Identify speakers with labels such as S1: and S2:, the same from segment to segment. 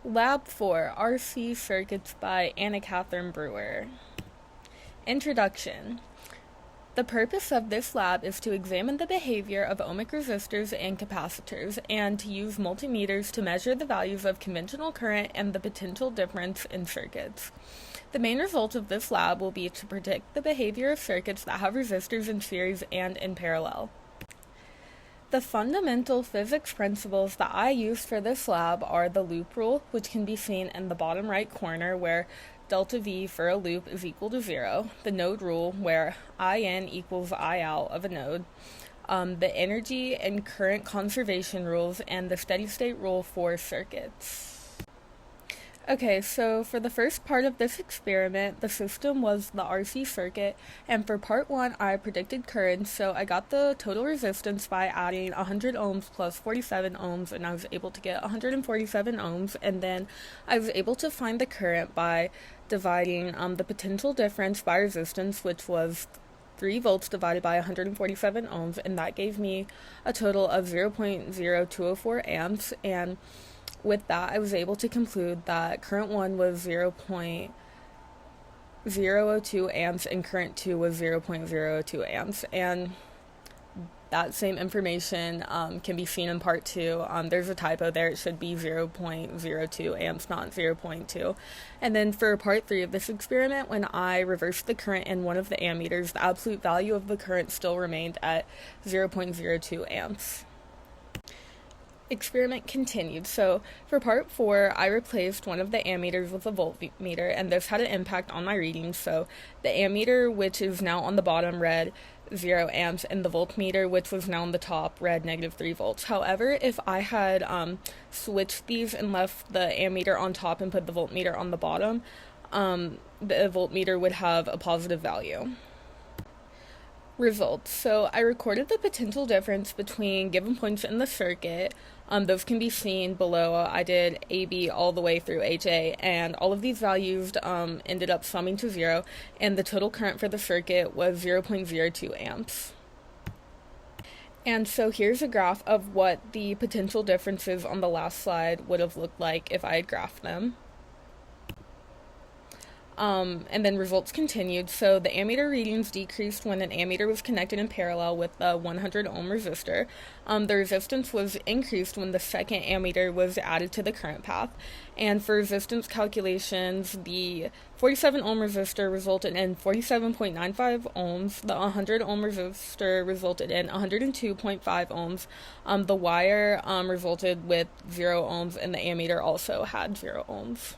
S1: Lab 4 RC Circuits by Anna Catherine Brewer. Introduction. The purpose of this lab is to examine the behavior of ohmic resistors and capacitors and to use multimeters to measure the values of conventional current and the potential difference in circuits. The main result of this lab will be to predict the behavior of circuits that have resistors in series and in parallel. The fundamental physics principles that I used for this lab are the loop rule, which can be seen in the bottom right corner where delta V for a loop is equal to 0, the node rule where In equals I out of a node, the energy and current conservation rules, and the steady state rule for circuits. Okay, so for the first part of this experiment, the system was the RC circuit, and for part 1, I predicted current, so I got the total resistance by adding 100 ohms plus 47 ohms, and I was able to get 147 ohms, and then I was able to find the current by dividing the potential difference by resistance, which was 3 volts divided by 147 ohms, and that gave me a total of 0.0204 amps, and with that, I was able to conclude that current 1 was 0.002 amps and current 2 was 0.02 amps. And that same information can be seen in part 2. There's a typo there. It should be 0.02 amps, not 0.2. And then for part 3 of this experiment, when I reversed the current in one of the ammeters, the absolute value of the current still remained at 0.02 amps. Experiment continued. So for part 4, I replaced one of the ammeters with a voltmeter, and this had an impact on my readings. So the ammeter, which is now on the bottom, read 0 amps, and the voltmeter, which was now on the top, read -3 volts. However, if I had switched these and left the ammeter on top and put the voltmeter on the bottom, the voltmeter would have a positive value. Results. So I recorded the potential difference between given points in the circuit. Those can be seen below. I did AB all the way through HA, and all of these values ended up summing to 0, and the total current for the circuit was 0.02 amps. And so here's a graph of what the potential differences on the last slide would have looked like if I had graphed them. And then results continued. So the ammeter readings decreased when an ammeter was connected in parallel with the 100 ohm resistor. The resistance was increased when the second ammeter was added to the current path. And for resistance calculations, the 47 ohm resistor resulted in 47.95 ohms. The 100 ohm resistor resulted in 102.5 ohms. The wire resulted with 0 ohms, and the ammeter also had 0 ohms.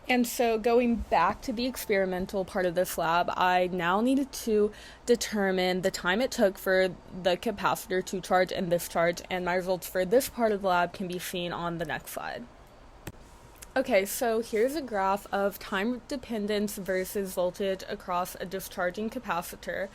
S1: And so going back to the experimental part of this lab, I now needed to determine the time it took for the capacitor to charge and discharge, and my results for this part of the lab can be seen on the next slide. Okay, so here's a graph of time dependence versus voltage across a discharging capacitor.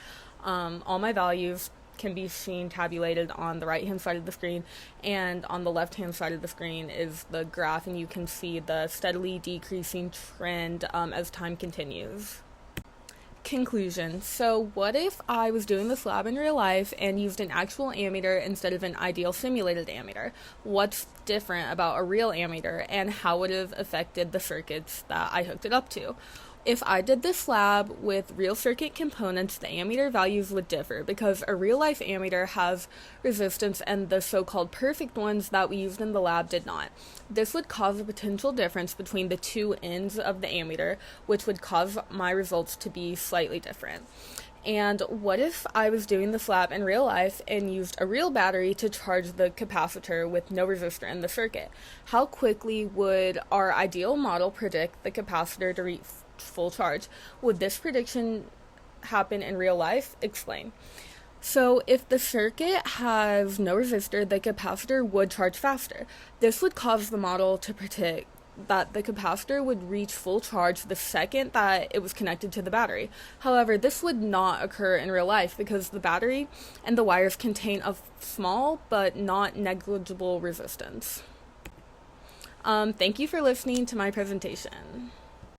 S1: All my values can be seen tabulated on the right hand side of the screen, and on the left hand side of the screen is the graph, and you can see the steadily decreasing trend as time continues. Conclusion. So what if I was doing this lab in real life and used an actual ammeter instead of an ideal simulated ammeter? What's different about a real ammeter, and how would it have affected the circuits that I hooked it up to? If I did this lab with real circuit components, the ammeter values would differ because a real-life ammeter has resistance and the so-called perfect ones that we used in the lab did not. This would cause a potential difference between the two ends of the ammeter, which would cause my results to be slightly different. And what if I was doing this lab in real life and used a real battery to charge the capacitor with no resistor in the circuit? How quickly would our ideal model predict the capacitor to reach full charge? Would this prediction happen in real life? Explain. So if the circuit has no resistor, the capacitor would charge faster. This would cause the model to predict that the capacitor would reach full charge the second that it was connected to the battery. However, this would not occur in real life because the battery and the wires contain a small but not negligible resistance. Thank you for listening to my presentation.